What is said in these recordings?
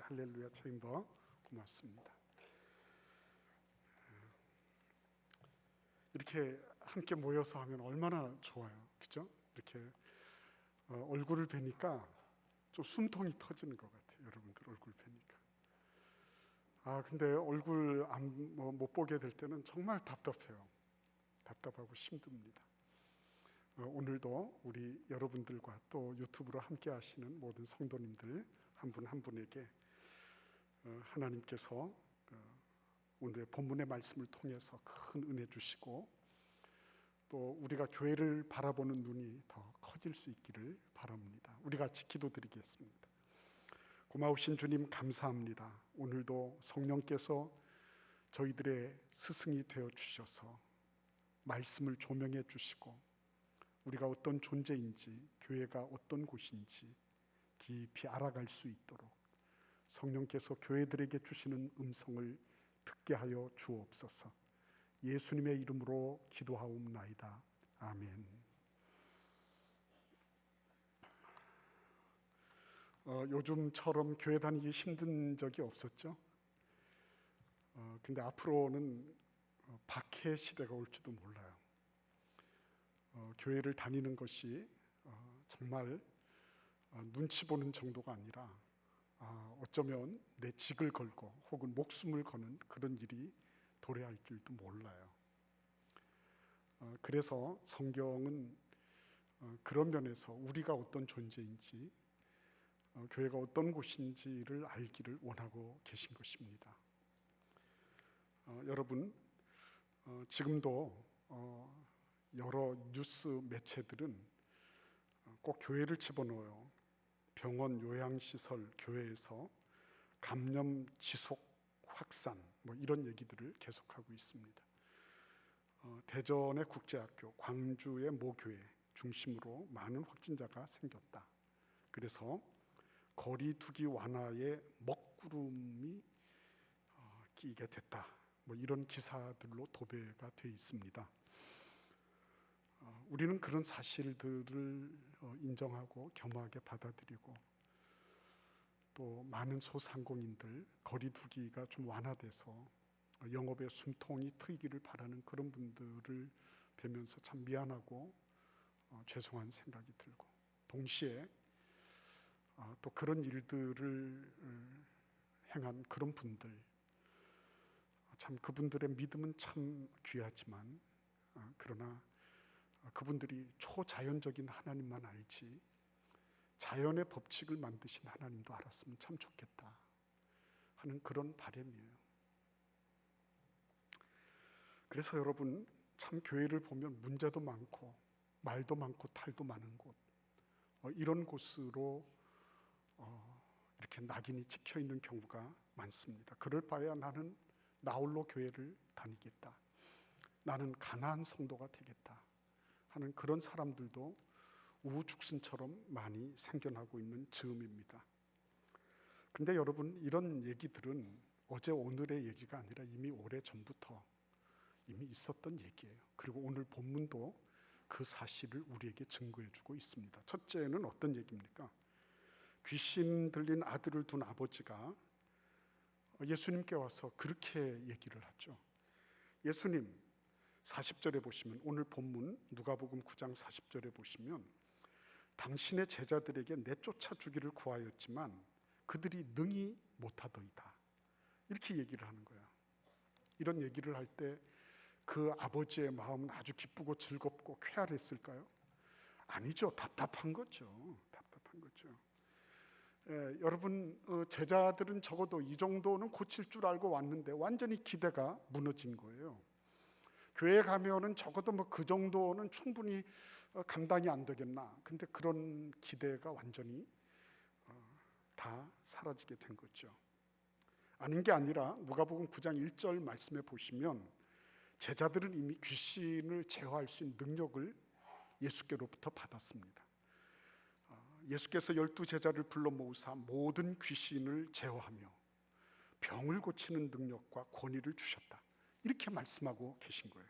할렐루야 체인버 고맙습니다. 이렇게 함께 모여서 하면 얼마나 좋아요, 그죠? 이렇게 얼굴을 뵈니까 좀 숨통이 터지는 것 같아요. 여러분들 얼굴 뵈니까. 근데 얼굴 못 보게 될 때는 정말 답답해요. 답답하고 힘듭니다. 오늘도 우리 여러분들과 또 유튜브로 함께 하시는 모든 성도님들 한 분 한 분에게 하나님께서 오늘의 본문의 말씀을 통해서 큰 은혜 주시고 또 우리가 교회를 바라보는 눈이 더 커질 수 있기를 바랍니다. 우리 같이 기도드리겠습니다. 고마우신 주님 감사합니다. 오늘도 성령께서 저희들의 스승이 되어 주셔서 말씀을 조명해 주시고 우리가 어떤 존재인지, 교회가 어떤 곳인지 깊이 알아갈 수 있도록 성령께서 교회들에게 주시는 음성을 듣게 하여 주옵소서. 예수님의 이름으로 기도하옵나이다. 아멘. 요즘처럼 교회 다니기 힘든 적이 없었죠. 근데 앞으로는 박해 시대가 올지도 몰라요. 교회를 다니는 것이 정말 눈치 보는 정도가 아니라 어쩌면 내 직을 걸고 혹은 목숨을 거는 그런 일이 도래할 줄도 몰라요. 그래서 성경은 그런 면에서 우리가 어떤 존재인지 교회가 어떤 곳인지를 알기를 원하고 계신 것입니다. 여러분 지금도 여러 뉴스 매체들은 꼭 교회를 집어넣어요. 병원, 요양시설, 교회에서 감염 지속 확산 이런 얘기들을 계속하고 있습니다. 대전의 국제학교, 광주의 모교회 중심으로 많은 확진자가 생겼다. 그래서 거리 두기 완화에 먹구름이 끼게 됐다. 이런 기사들로 도배가 돼 있습니다. 우리는 그런 사실들을 인정하고 겸허하게 받아들이고 또 많은 소상공인들 거리 두기가 좀 완화돼서 영업에 숨통이 트이기를 바라는 그런 분들을 뵈면서 참 미안하고 죄송한 생각이 들고 동시에 또 그런 일들을 행한 그런 분들 참 그분들의 믿음은 참 귀하지만 그러나 그분들이 초자연적인 하나님만 알지 자연의 법칙을 만드신 하나님도 알았으면 참 좋겠다 하는 그런 바람이에요. 그래서 여러분 참 교회를 보면 문제도 많고 말도 많고 탈도 많은 곳 이런 곳으로 이렇게 낙인이 찍혀 있는 경우가 많습니다. 그럴 바에야 나는 나홀로 교회를 다니겠다. 나는 가나안 성도가 되겠다 하는 그런 사람들도 우후죽순처럼 많이 생겨나고 있는 즈음입니다. 그런데 여러분 이런 얘기들은 어제 오늘의 얘기가 아니라 이미 오래전부터 이미 있었던 얘기예요. 그리고 오늘 본문도 그 사실을 우리에게 증거해주고 있습니다. 첫째는 어떤 얘기입니까? 귀신 들린 아들을 둔 아버지가 예수님께 와서 그렇게 얘기를 하죠. 예수님 40절에 보시면 오늘 본문 누가복음 9장 40절에 보시면 당신의 제자들에게 내쫓아 주기를 구하였지만 그들이 능히 못하더이다 이렇게 얘기를 하는 거야. 이런 얘기를 할 때 그 아버지의 마음은 아주 기쁘고 즐겁고 쾌활했을까요? 아니죠. 답답한 거죠. 답답한 거죠. 여러분 제자들은 적어도 이 정도는 고칠 줄 알고 왔는데 완전히 기대가 무너진 거예요. 교회 가면은 적어도 그 정도는 충분히 감당이 안 되겠나. 근데 그런 기대가 완전히 다 사라지게 된 거죠. 아닌 게 아니라 누가복음 9장 1절 말씀에 보시면 제자들은 이미 귀신을 제어할 수 있는 능력을 예수께로부터 받았습니다. 예수께서 12제자를 불러 모으사 모든 귀신을 제어하며 병을 고치는 능력과 권위를 주셨다. 이렇게 말씀하고 계신 거예요.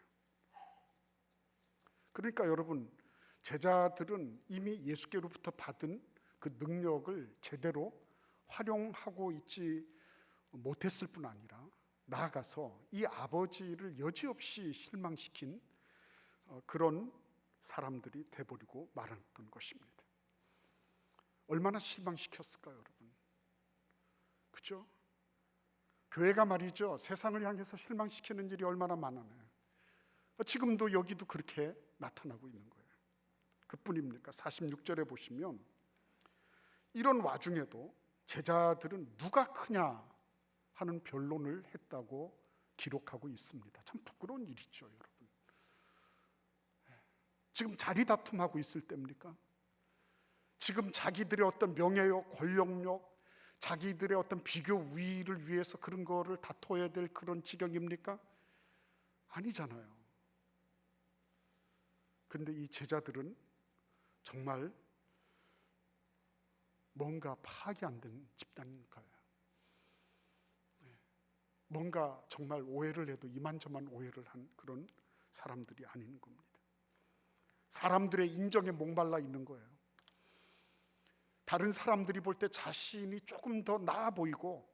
그러니까 여러분 제자들은 이미 예수께로부터 받은 그 능력을 제대로 활용하고 있지 못했을 뿐 아니라 나아가서 이 아버지를 여지없이 실망시킨 그런 사람들이 돼버리고 말았던 것입니다. 얼마나 실망시켰을까요, 여러분? 그죠? 교회가 말이죠, 세상을 향해서 실망시키는 일이 얼마나 많아요. 지금도 여기도 그렇게 나타나고 있는 거예요. 그뿐입니까? 46절에 보시면 이런 와중에도 제자들은 누가 크냐 하는 변론을 했다고 기록하고 있습니다. 참 부끄러운 일이죠, 여러분. 지금 자리 다툼하고 있을 때입니까? 지금 자기들의 어떤 명예욕, 권력욕, 자기들의 어떤 비교 우위를 위해서 그런 거를 다퉈야 될 그런 지경입니까? 아니잖아요. 근데 이 제자들은 정말 뭔가 파악이 안 된 집단인 거예요. 뭔가 정말 오해를 해도 이만저만 오해를 한 그런 사람들이 아닌 겁니다. 사람들의 인정에 목말라 있는 거예요. 다른 사람들이 볼 때 자신이 조금 더 나아 보이고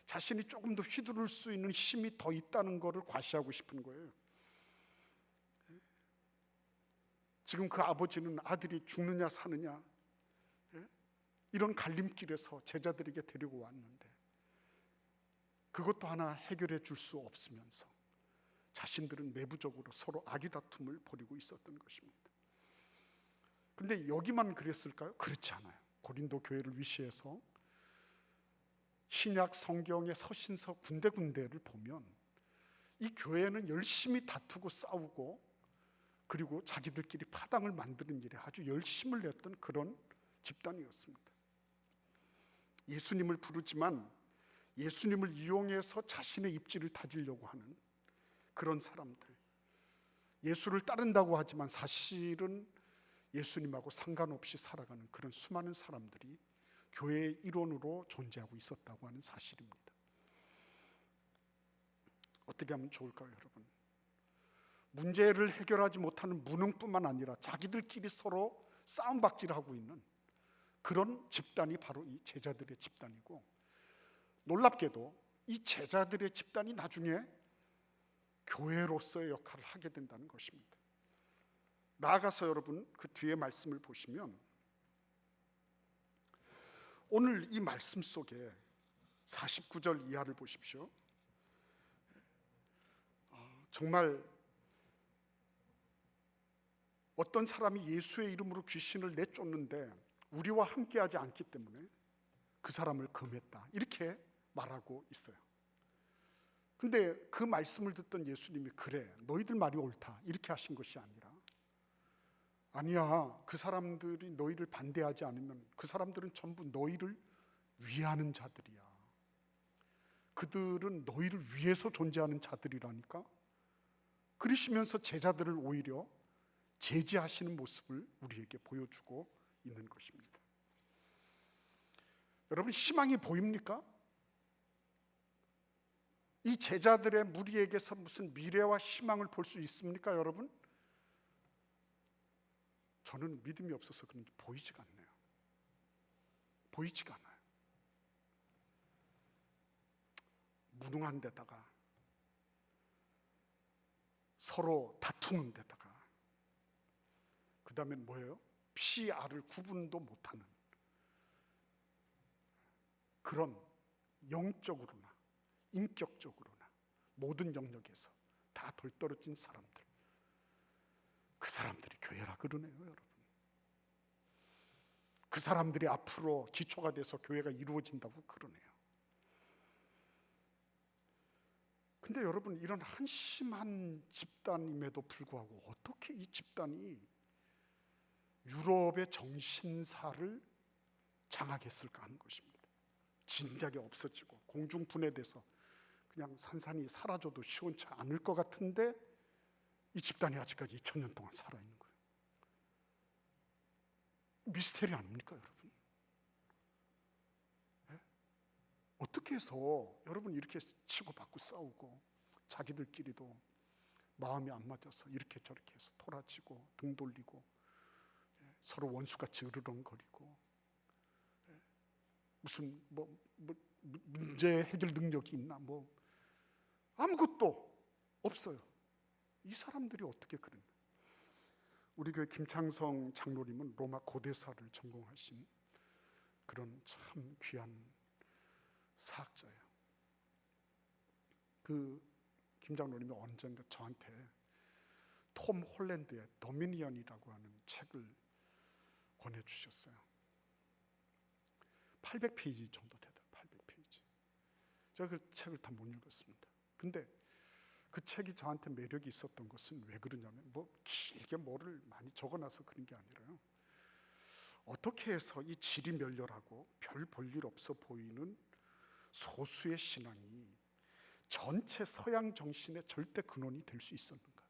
자신이 조금 더 휘두를 수 있는 힘이 더 있다는 것을 과시하고 싶은 거예요. 지금 그 아버지는 아들이 죽느냐 사느냐 이런 갈림길에서 제자들에게 데리고 왔는데 그것도 하나 해결해 줄 수 없으면서 자신들은 내부적으로 서로 아기다툼을 벌이고 있었던 것입니다. 근데 여기만 그랬을까요? 그렇지 않아요. 고린도 교회를 위시해서 신약 성경의 서신서 군데군데를 보면 이 교회는 열심히 다투고 싸우고 그리고 자기들끼리 파당을 만드는 일에 아주 열심을 냈던 그런 집단이었습니다. 예수님을 부르지만 예수님을 이용해서 자신의 입지를 다지려고 하는 그런 사람들, 예수를 따른다고 하지만 사실은 예수님하고 상관없이 살아가는 그런 수많은 사람들이 교회의 일원으로 존재하고 있었다고 하는 사실입니다. 어떻게 하면 좋을까요, 여러분? 문제를 해결하지 못하는 무능뿐만 아니라 자기들끼리 서로 싸움박질하고 있는 그런 집단이 바로 이 제자들의 집단이고, 놀랍게도 이 제자들의 집단이 나중에 교회로서의 역할을 하게 된다는 것입니다. 나아가서 여러분 그 뒤에 말씀을 보시면 오늘 이 말씀 속에 49절 이하를 보십시오. 정말 어떤 사람이 예수의 이름으로 귀신을 내쫓는데 우리와 함께하지 않기 때문에 그 사람을 금했다, 이렇게 말하고 있어요. 근데 그 말씀을 듣던 예수님이 그래, 너희들 말이 옳다, 이렇게 하신 것이 아니라, 아니야, 그 사람들이 너희를 반대하지 않으면 그 사람들은 전부 너희를 위하는 자들이야. 그들은 너희를 위해서 존재하는 자들이라니까. 그러시면서 제자들을 오히려 제지하시는 모습을 우리에게 보여주고 있는 것입니다. 여러분, 희망이 보입니까? 이 제자들의 무리에게서 무슨 미래와 희망을 볼 수 있습니까, 여러분? 저는 믿음이 없어서 그런지 보이지가 않네요. 보이지가 않아요. 무능한 데다가 서로 다투는 데다가 그 다음엔 뭐예요? 피, 알을 구분도 못하는 그런 영적으로나 인격적으로나 모든 영역에서 다 덜떨어진 사람들, 그 사람들이 교회라 그러네요, 여러분. 그 사람들이 앞으로 기초가 돼서 교회가 이루어진다고 그러네요. 근데 여러분, 이런 한심한 집단임에도 불구하고 어떻게 이 집단이 유럽의 정신사를 장악했을까 하는 것입니다. 진작에 없어지고 공중 분해돼서 그냥 산산이 사라져도 시원치 않을 것 같은데 이 집단이 아직까지 2000년 동안 살아있는 거예요. 미스테리 아닙니까, 여러분? 네? 어떻게 해서 여러분 이렇게 치고받고 싸우고 자기들끼리도 마음이 안 맞아서 이렇게 저렇게 해서 토라지고 등 돌리고 서로 원수같이 으르렁거리고 무슨 문제 해결 능력이 있나? 아무것도 없어요. 이 사람들이 어떻게 그랬나? 우리 교회 김창성 장로님은 로마 고대사를 전공하신 그런 참 귀한 사학자예요. 김 장로님이 언젠가 저한테 톰 홀랜드의 도미니언이라고 하는 책을 권해주셨어요. 800페이지 정도 되더라고요. 800페이지. 제가 그 책을 다 못 읽었습니다. 근데 그 책이 저한테 매력이 있었던 것은 왜 그러냐면 길게 뭐를 많이 적어놔서 그런 게 아니라요. 어떻게 해서 이 질이 멸렬하고 별 볼 일 없어 보이는 소수의 신앙이 전체 서양 정신의 절대 근원이 될 수 있었는가?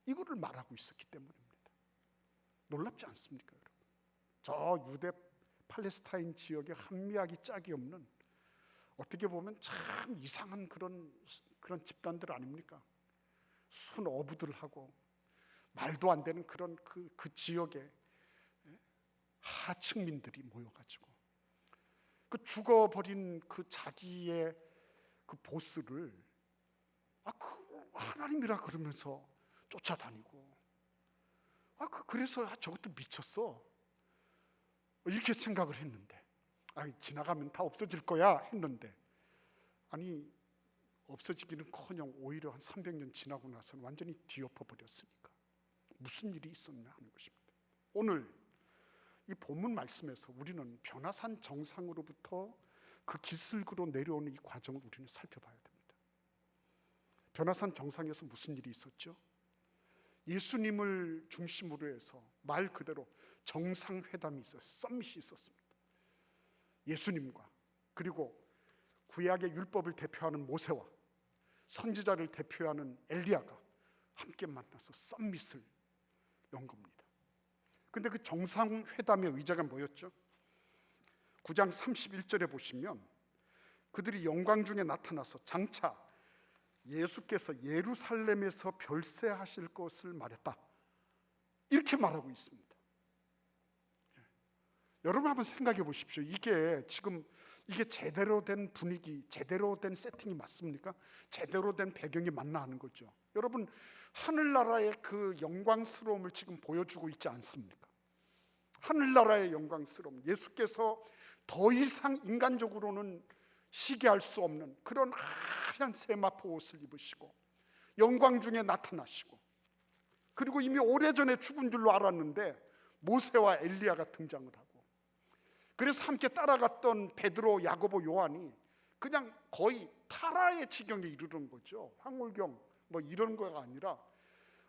이거를 말하고 있었기 때문입니다. 놀랍지 않습니까, 여러분? 저 유대 팔레스타인 지역에 한미학이 짝이 없는, 어떻게 보면 참 이상한 그런 집단들 아닙니까? 순 어부들하고 말도 안 되는 그런 그 지역에 하층민들이 모여가지고 그 죽어버린 그 자기의 그 보스를 그 하나님이라 그러면서 쫓아다니고 그래서 저것도 미쳤어 이렇게 생각을 했는데 지나가면 다 없어질 거야 했는데 아니 없어지기는커녕 오히려 한 300년 지나고 나서는 완전히 뒤엎어 버렸으니까 무슨 일이 있었나 하는 것입니다. 오늘 이 본문 말씀에서 우리는 변화산 정상으로부터 그 기슭으로 내려오는 이 과정을 우리는 살펴봐야 됩니다. 변화산 정상에서 무슨 일이 있었죠? 예수님을 중심으로 해서 말 그대로 정상회담이 있었어요. 썸밋이 있었습니다. 예수님과 그리고 구약의 율법을 대표하는 모세와 선지자를 대표하는 엘리야가 함께 만나서 썸밋을 연 겁니다. 근데 그 정상회담의 의제가 뭐였죠? 9장 31절에 보시면 그들이 영광 중에 나타나서 장차 예수께서 예루살렘에서 별세하실 것을 말했다 이렇게 말하고 있습니다. 여러분 한번 생각해 보십시오. 이게 제대로 된 분위기, 제대로 된 세팅이 맞습니까? 제대로 된 배경이 맞나 하는 거죠. 여러분 하늘나라의 그 영광스러움을 지금 보여주고 있지 않습니까? 하늘나라의 영광스러움, 예수께서 더 이상 인간적으로는 시기할 수 없는 그런 하얀 세마포 옷을 입으시고 영광 중에 나타나시고 그리고 이미 오래전에 죽은 줄로 알았는데 모세와 엘리야가 등장을 하고 그래서 함께 따라갔던 베드로, 야고보, 요한이 그냥 거의 타라의 지경에 이르는 거죠. 황홀경 이런 거가 아니라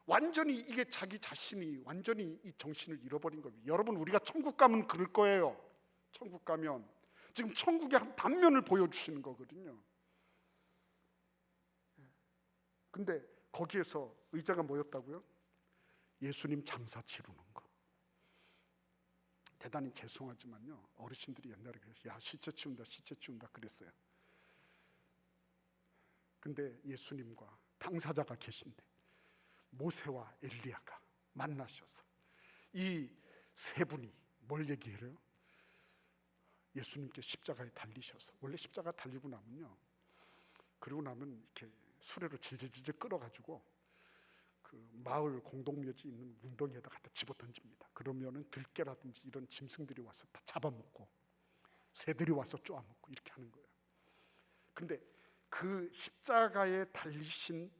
완전히 이게 자기 자신이 완전히 이 정신을 잃어버린 겁니다. 여러분 우리가 천국 가면 그럴 거예요. 천국 가면 지금 천국의 한 단면을 보여주시는 거거든요. 근데 거기에서 의자가 뭐였다고요? 예수님 장사 치르는 거. 대단히 죄송하지만요 어르신들이 옛날에 그랬어요. 야 시체 치운다 그랬어요. 근데 예수님과 당사자가 계신데 모세와 엘리야가 만나셔서 이 세 분이 뭘 얘기해요? 예수님께 십자가에 달리셔서 원래 십자가 달리고 나면요 그러고 나면 이렇게 수레로 질질질 끌어가지고 그 마을 공동묘지 있는 웅덩이에다 갖다 집어던집니다. 그러면은 들깨라든지 이런 짐승들이 와서 다 잡아먹고 새들이 와서 쪼아먹고 이렇게 하는 거예요. 근데 그 십자가에 달리실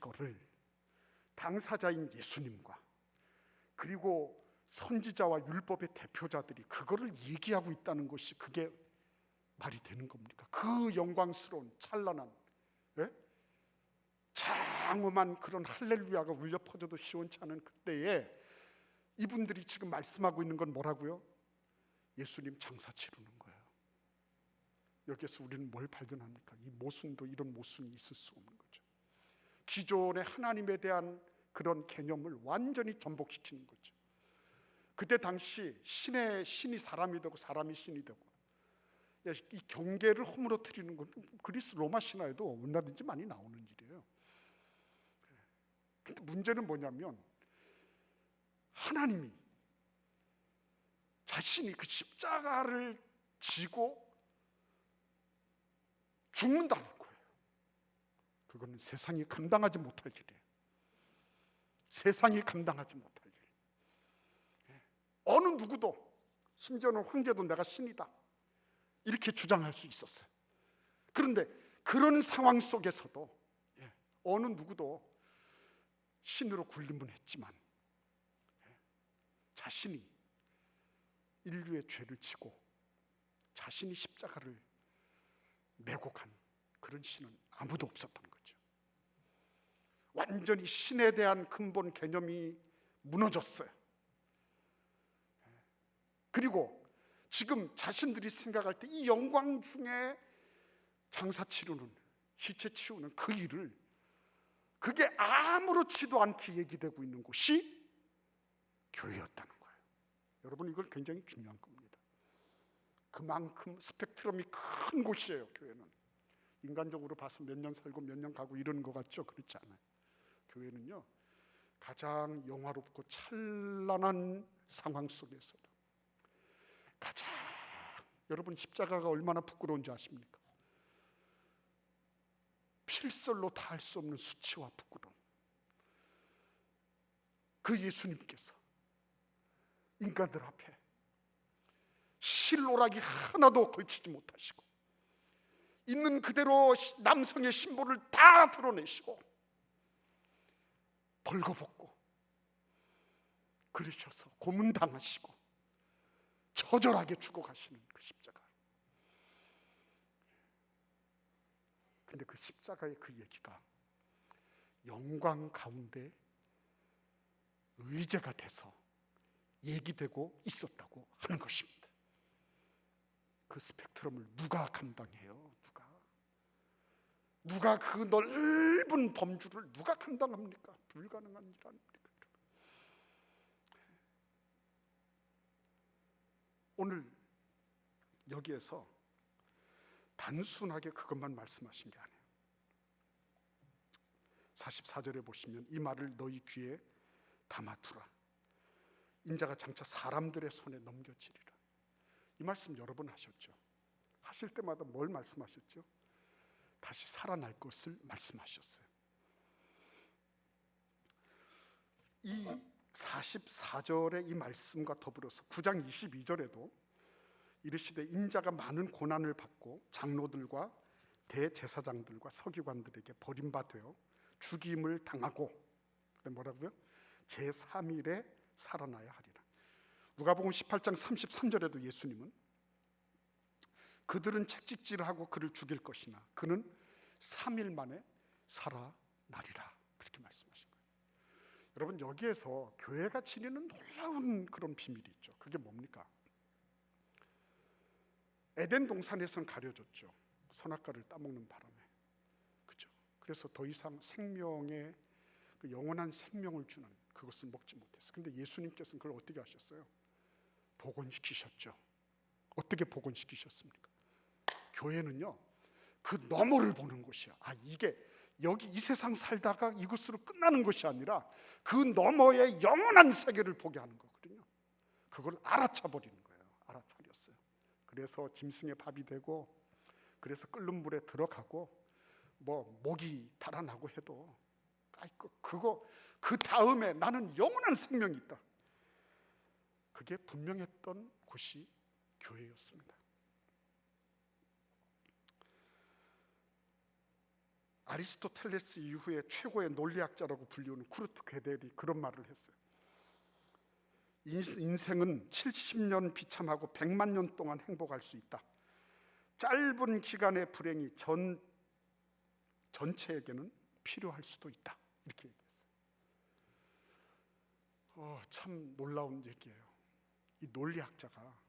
거를 당사자인 예수님과 그리고 선지자와 율법의 대표자들이 그거를 얘기하고 있다는 것이 그게 말이 되는 겁니까? 그 영광스러운 찬란한 장엄한 그런 할렐루야가 울려 퍼져도 시원치 않은 그때에 이분들이 지금 말씀하고 있는 건 뭐라고요? 예수님 장사 치르는 거예요. 여기에서 우리는 뭘 발견합니까? 이 모순도 이런 모순이 있을 수 없는 거죠. 기존의 하나님에 대한 그런 개념을 완전히 전복시키는 거죠. 그때 당시 신이 사람이 되고 사람이 신이 되고 이 경계를 허물어뜨리는 건 그리스 로마 신화에도 얼마든지 많이 나오는 일이에요. 근데 문제는 뭐냐면 하나님이 자신이 그 십자가를 지고 죽는다는 거예요. 그거는 세상이 감당하지 못할 일이에요. 세상이 감당하지 못할 일. 어느 누구도, 심지어는 황제도 내가 신이다 이렇게 주장할 수 있었어요. 그런데 그런 상황 속에서도 어느 누구도 신으로 군림은 했지만 자신이 인류의 죄를 지고 자신이 십자가를 메고 간 그런 신은 아무도 없었던 거죠. 완전히 신에 대한 근본 개념이 무너졌어요. 그리고 지금 자신들이 생각할 때 이 영광 중에 장사 치르는, 시체 치우는 그 일을, 그게 아무렇지도 않게 얘기되고 있는 곳이 교회였다는 거예요. 여러분, 이걸 굉장히 중요한 겁니다. 그만큼 스펙트럼이 큰 곳이에요. 교회는 인간적으로 봐서 몇 년 살고 몇 년 가고 이러는 것 같죠? 그렇지 않아요. 교회는요, 가장 영화롭고 찬란한 상황 속에서도 가장, 여러분 십자가가 얼마나 부끄러운지 아십니까? 필설로 다 할 수 없는 수치와 부끄러움. 그 예수님께서 인간들 앞에 실오라기 하나도 걸치지 못하시고 있는 그대로 남성의 심보를 다 드러내시고 벌거벗고 그러셔서 고문당하시고 처절하게 죽어가시는 그 십자가. 근데 그 십자가의 그 얘기가 영광 가운데 의제가 돼서 얘기되고 있었다고 하는 것입니다. 그 스펙트럼을 누가 감당해요? 누가 그 넓은 범주를 누가 감당합니까? 불가능한 일 아닙니까? 오늘 여기에서 단순하게 그것만 말씀하신 게 아니에요. 44절에 보시면 이 말을 너희 귀에 담아두라. 인자가 장차 사람들의 손에 넘겨지리라. 이 말씀 여러 번 하셨죠. 하실 때마다 뭘 말씀하셨죠? 다시 살아날 것을 말씀하셨어요. 이 44절의 이 말씀과 더불어서 9장 22절에도 이르시되 인자가 많은 고난을 받고 장로들과 대제사장들과 서기관들에게 버림받아 죽임을 당하고, 뭐라고요? 제3일에 살아나야 하리라. 누가복음 18장 33절에도 예수님은 그들은 채찍질하고 그를 죽일 것이나 그는 3일 만에 살아나리라, 그렇게 말씀하신 거예요. 여러분, 여기에서 교회가 지니는 놀라운 그런 비밀이 있죠. 그게 뭡니까? 에덴 동산에선 가려졌죠. 선악과를 따먹는 바람에, 그죠? 그래서 더 이상 생명의 그 영원한 생명을 주는 그것을 먹지 못했어요. 근데 예수님께서는 그걸 어떻게 하셨어요? 복원시키셨죠. 어떻게 복원시키셨습니까? 교회는요, 그 너머를 보는 것이야. 이게 여기 이 세상 살다가 이것으로 끝나는 것이 아니라 그 너머의 영원한 세계를 보게 하는 거거든요. 그걸 알아차 버리는 거예요. 알아차렸어요. 그래서 짐승의 밥이 되고, 그래서 끓는 물에 들어가고, 뭐 목이 달아나고 해도 그거 그 다음에 나는 영원한 생명이 있다. 그게 분명했던 곳이 교회였습니다. 아리스토텔레스 이후에 최고의 논리학자라고 불리우는 쿠르트 게델이 그런 말을 했어요. 인생은 70년 비참하고 100만 년 동안 행복할 수 있다. 짧은 기간의 불행이 전체에게는 필요할 수도 있다. 이렇게 얘기했어요. 참 놀라운 얘기예요. 이 논리학자가,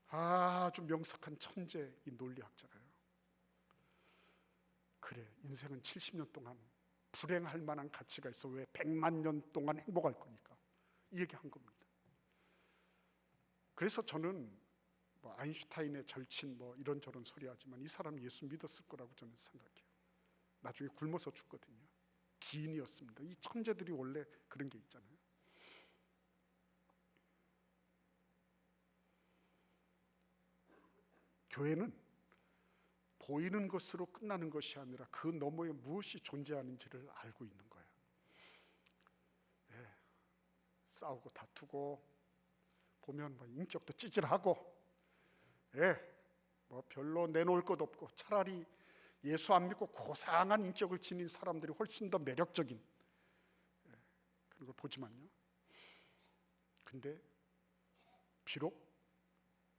아주 명석한 천재, 이 논리학자가요, 그래, 인생은 70년 동안 불행할 만한 가치가 있어. 왜 100만 년 동안 행복할 거니까. 이 얘기한 겁니다. 그래서 저는 뭐 아인슈타인의 절친 뭐 이런저런 소리 하지만 이 사람 예수 믿었을 거라고 저는 생각해요. 나중에 굶어서 죽거든요. 기인이었습니다. 이 천재들이 원래 그런 게 있잖아요. 교회는 보이는 것으로 끝나는 것이 아니라 그 너머에 무엇이 존재하는지를 알고 있는 거예요. 네, 싸우고 다투고 보면 뭐 인격도 찌질하고, 뭐 별로 내놓을 것 없고, 차라리 예수 안 믿고 고상한 인격을 지닌 사람들이 훨씬 더 매력적인 그런 걸 보지만요. 근데 비록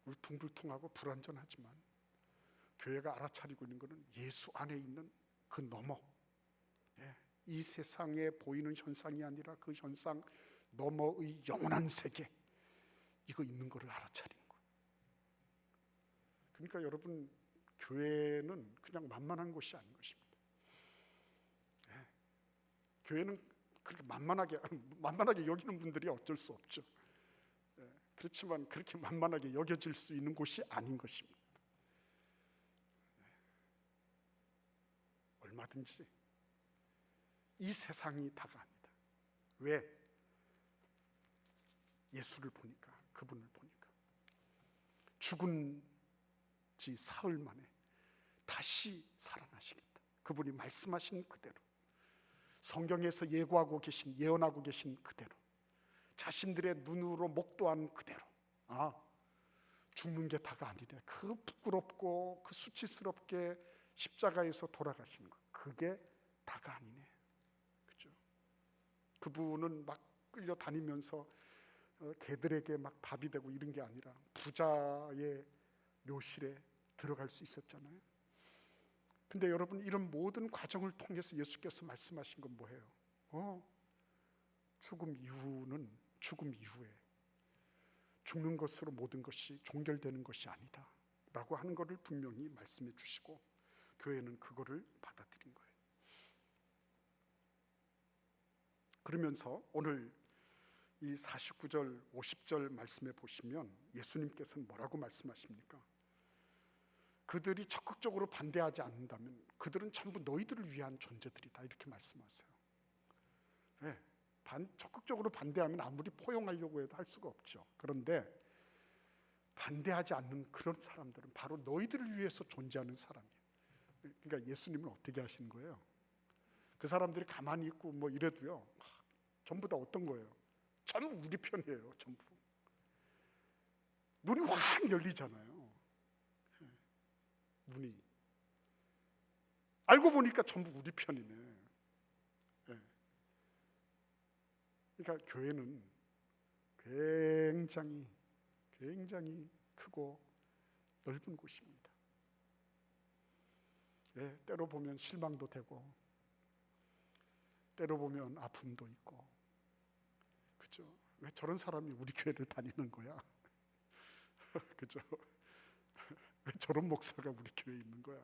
울퉁불퉁하고 불완전하지만 교회가 알아차리고 있는 것은 예수 안에 있는 그 너머, 이 세상에 보이는 현상이 아니라 그 현상 너머의 영원한 세계, 이거 있는 것을 알아차리는 거예요. 그러니까 여러분, 교회는 그냥 만만한 곳이 아닌 것입니다. 교회는 그렇게 만만하게 여기는 분들이 어쩔 수 없죠. 그렇지만 그렇게 만만하게 여겨질 수 있는 곳이 아닌 것입니다. 얼마든지 이 세상이 다가옵니다. 왜? 예수를 보니까, 그분을 보니까. 죽은 지 사흘 만에 다시 살아나시겠다. 그분이 말씀하신 그대로, 성경에서 예언하고 계신 그대로, 자신들의 눈으로 목도한 그대로, 죽는 게 다가 아니래. 그 부끄럽고 그 수치스럽게 십자가에서 돌아가시는 것, 그게 다가 아니네. 그죠? 그분은 막 끌려다니면서 개들에게 막 밥이 되고 이런 게 아니라 부자의 묘실에 들어갈 수 있었잖아요. 근데 여러분, 이런 모든 과정을 통해서 예수께서 말씀하신 건 뭐예요? 죽음 이후에 죽는 것으로 모든 것이 종결되는 것이 아니다 라고 하는 것을 분명히 말씀해 주시고, 교회는 그거를 받아들인 거예요. 그러면서 오늘 이 49절 50절 말씀에 보시면 예수님께서는 뭐라고 말씀하십니까? 그들이 적극적으로 반대하지 않는다면 그들은 전부 너희들을 위한 존재들이다, 이렇게 말씀하세요. 적극적으로 반대하면 아무리 포용하려고 해도 할 수가 없죠. 그런데 반대하지 않는 그런 사람들은 바로 너희들을 위해서 존재하는 사람이에요. 그러니까 예수님은 어떻게 하시는 거예요? 그 사람들이 가만히 있고 뭐 이래도요, 전부 다 어떤 거예요? 전부 우리 편이에요. 전부 눈이 확 열리잖아요. 눈이 알고 보니까 전부 우리 편이네. 그러니까 교회는 굉장히 크고 넓은 곳입니다. 때로 보면 실망도 되고, 때로 보면 아픔도 있고, 그죠? 왜 저런 사람이 우리 교회를 다니는 거야? 그죠? 왜 저런 목사가 우리 교회에 있는 거야?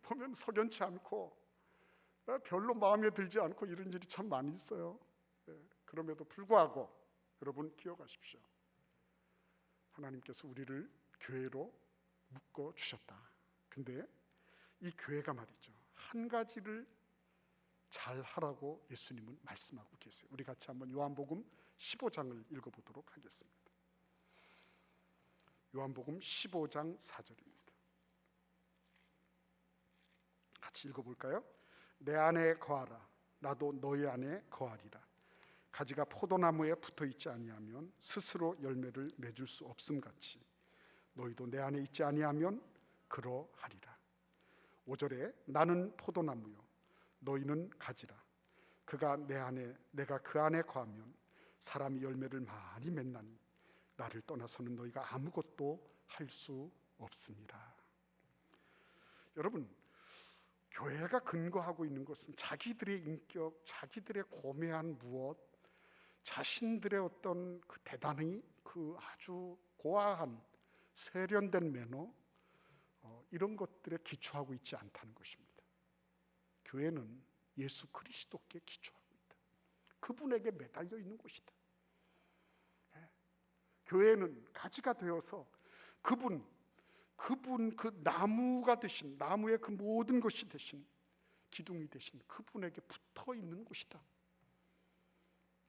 보면 석연치 않고 별로 마음에 들지 않고 이런 일이 참 많이 있어요. 그럼에도 불구하고 여러분 기억하십시오. 하나님께서 우리를 교회로 묶어 주셨다. 근데 이 교회가 말이죠, 한 가지를 잘 하라고 예수님은 말씀하고 계세요. 우리 같이 한번 요한복음 15장을 읽어보도록 하겠습니다. 요한복음 15장 4절입니다. 같이 읽어볼까요? 내 안에 거하라, 나도 너희 안에 거하리라. 가지가 포도나무에 붙어있지 아니하면 스스로 열매를 맺을 수 없음같이 너희도 내 안에 있지 아니하면 그러하리라. 5절에 나는 포도나무요 너희는 가지라. 그가 내 안에 내가 그 안에 거하면 사람이 열매를 많이 맺나니 나를 떠나서는 너희가 아무것도 할 수 없습니다. 여러분, 교회가 근거하고 있는 것은 자기들의 인격, 자기들의 고매한 무엇, 자신들의 어떤 그 대단히 그 아주 고아한 세련된 매너, 이런 것들에 기초하고 있지 않다는 것입니다. 교회는 예수 그리스도께 기초하고 있다. 그분에게 매달려 있는 곳이다. 교회는 가지가 되어서 그분 그 나무가 되신, 나무의 그 모든 것이 되신, 기둥이 되신 그분에게 붙어 있는 곳이다.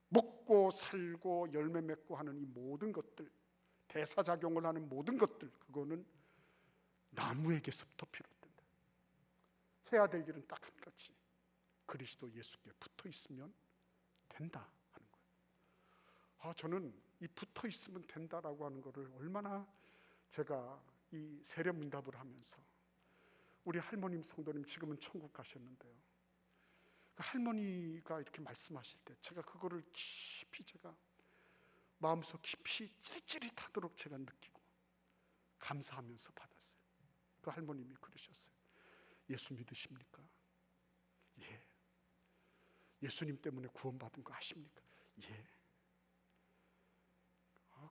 먹고 살고 열매 맺고 하는 이 모든 것들 대사작용을 하는 모든 것들, 그거는 나무에게서부터 비롯된다. 해야 될 일은 딱 한 가지, 그리스도 예수께 붙어 있으면 된다 하는 거예요. 저는 이 붙어 있으면 된다라고 하는 거를 얼마나 제가 이 세례문답을 하면서, 우리 할머님 성도님 지금은 천국 가셨는데요, 그 할머니가 이렇게 말씀하실 때 제가 그거를 깊이 제가 마음속 깊이 찌릿찌릿하도록 제가 느끼고 감사하면서 받았어요. 그 할머님이 그러셨어요. 예수 믿으십니까? 예. 예수님 때문에 구원받은 거 아십니까? 예.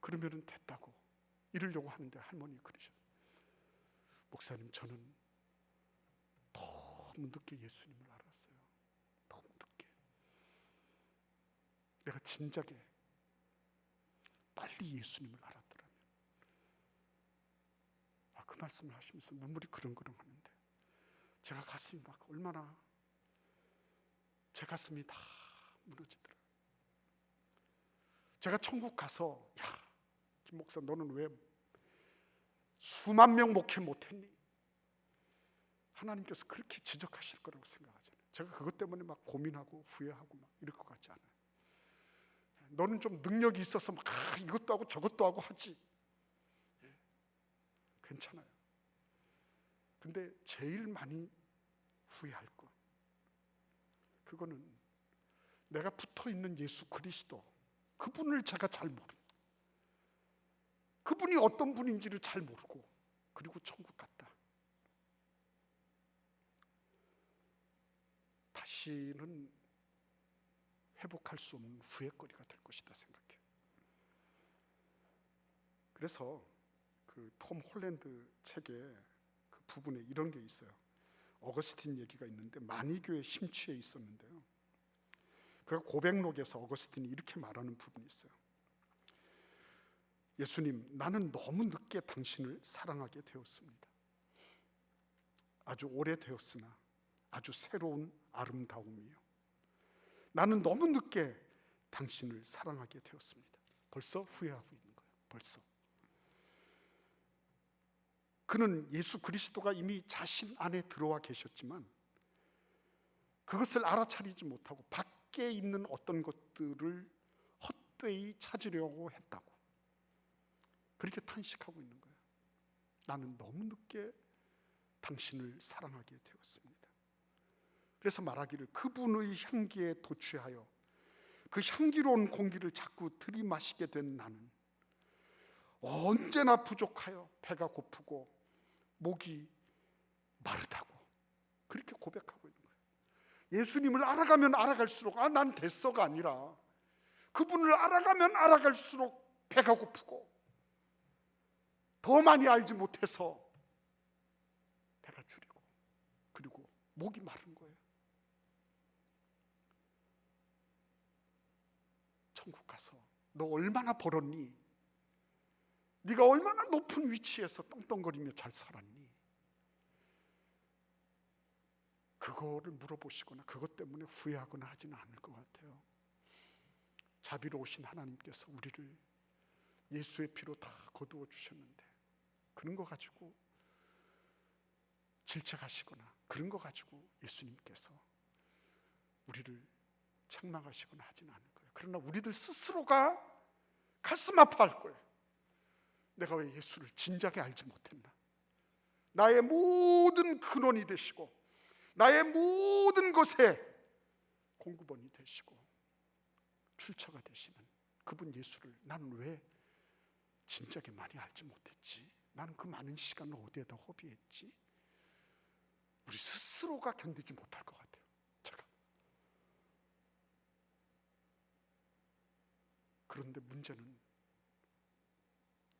그러면은 됐다고 이러려고 하는데 할머니 그러셨어요. 목사님, 저는 너무 늦게 예수님을 알았어요. 너무 늦게. 내가 진작에 빨리 예수님을 알았더라면. 그 말씀을 하시면서 눈물이 그렁그렁 하는데 제가 가슴이 막 얼마나, 제 가슴이 다 무너지더라고요. 제가 천국 가서, 야, 김 목사 너는 왜 수만 명 목회 못했니? 하나님께서 그렇게 지적하실 거라고 생각하잖아요. 제가 그것 때문에 막 고민하고 후회하고 막 이럴 것 같지 않아요. 너는 좀 능력이 있어서 막 이것도 하고 저것도 하고 하지. 괜찮아요. 근데 제일 많이 후회할 것, 그거는 내가 붙어 있는 예수 그리스도, 그분을 제가 잘 모르고, 그분이 어떤 분인지를 잘 모르고, 그리고 천국 갔다. 다시는 회복할 수 없는 후회거리가 될 것이다 생각해요. 그래서 그 톰 홀랜드 책에 그 부분에 이런 게 있어요. 어거스틴 얘기가 있는데, 만이교에 심취해 있었는데요, 그 고백록에서 어거스틴이 이렇게 말하는 부분이 있어요. 예수님, 나는 너무 늦게 당신을 사랑하게 되었습니다. 아주 오래되었으나 아주 새로운 아름다움이요, 나는 너무 늦게 당신을 사랑하게 되었습니다. 벌써 후회하고 있는 거예요. 벌써. 그는 예수 그리스도가 이미 자신 안에 들어와 계셨지만 그것을 알아차리지 못하고 밖에 있는 어떤 것들을 헛되이 찾으려고 했다고, 그렇게 탄식하고 있는 거예요. 나는 너무 늦게 당신을 사랑하게 되었습니다. 그래서 말하기를, 그분의 향기에 도취하여 그 향기로운 공기를 자꾸 들이마시게 된 나는 언제나 부족하여 배가 고프고 목이 마르다고, 그렇게 고백하고 있는 거예요. 예수님을 알아가면 알아갈수록 난 됐어가 아니라, 그분을 알아가면 알아갈수록 배가 고프고 더 많이 알지 못해서 배가 줄이고 그리고 목이 마른 거예요. 천국 가서 너 얼마나 벌었니? 네가 얼마나 높은 위치에서 떵떵거리며 잘 살았니? 그거를 물어보시거나 그것 때문에 후회하거나 하지는 않을 것 같아요. 자비로우신 하나님께서 우리를 예수의 피로 다 거두어 주셨는데, 그런 거 가지고 질책하시거나 그런 거 가지고 예수님께서 우리를 책망하시거나 하지는 않을 거예요. 그러나 우리들 스스로가 가슴 아파할 거예요. 내가 왜 예수를 진작에 알지 못했나? 나의 모든 근원이 되시고 나의 모든 것에 공급원이 되시고 출처가 되시는 그분 예수를 나는 왜 진작에 많이 알지 못했지? 나는 그 많은 시간을 어디에다 허비했지? 우리 스스로가 견디지 못할 것 같아요. 제가. 그런데 문제는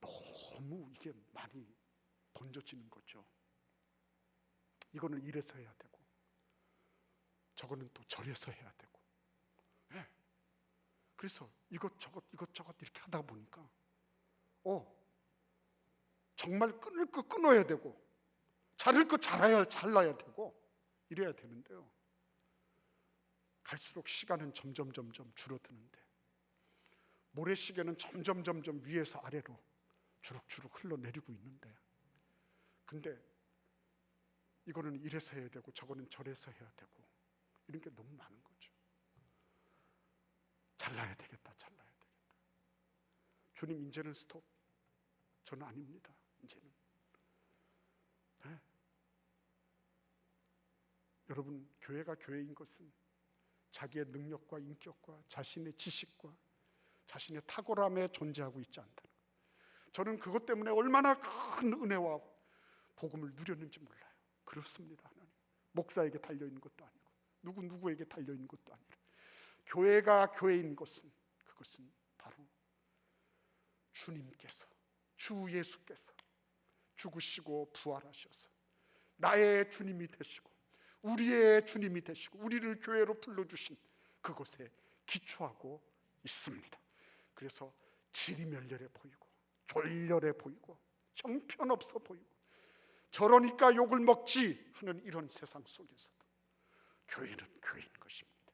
너무 이게 많이 던져지는 거죠. 이거는 이래서 해야 되고 저거는 또 저래서 해야 되고, 네. 그래서 이것저것 이렇게 하다 보니까 정말 끊을 거 끊어야 되고 자를 거 잘라야 되고 이래야 되는데요, 갈수록 시간은 점점 줄어드는데 모래시계는 점점 위에서 아래로 주룩주룩 흘러내리고 있는데, 근데 이거는 이래서 해야 되고 저거는 저래서 해야 되고 이런 게 너무 많은 거죠. 잘나야 되겠다, 잘나야 되겠다. 주님, 이제는 스톱. 저는 아닙니다. 이제는. 네. 여러분, 교회가 교회인 것은 자기의 능력과 인격과 자신의 지식과 자신의 탁월함에 존재하고 있지 않다는 거예요. 저는 그것 때문에 얼마나 큰 은혜와 복음을 누렸는지 몰라요. 그렇습니다. 하나님, 목사에게 달려있는 것도 아니고 누구에게 달려있는 것도 아니라 교회가 교회인 것은, 그것은 바로 주님께서, 주 예수께서 죽으시고 부활하셔서 나의 주님이 되시고 우리의 주님이 되시고 우리를 교회로 불러주신 그것에 기초하고 있습니다. 그래서 질이 멸렬해 보이고 졸렬해 보이고 형편없어 보이고 저러니까 욕을 먹지 하는 이런 세상 속에서도 교회는 교회인 것입니다.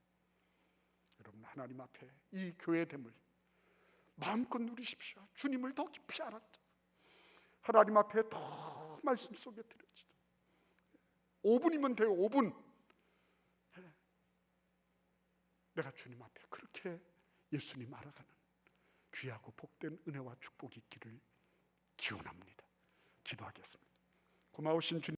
여러분, 하나님 앞에 이 교회됨을 마음껏 누리십시오. 주님을 더 깊이 알았죠. 하나님 앞에 더 말씀 속에 들어지죠. 5분이면 돼요. 5분. 내가 주님 앞에 그렇게 예수님 알아가는 귀하고 복된 은혜와 축복이 있기를 기원합니다. 기도하겠습니다. 고마우신 주님,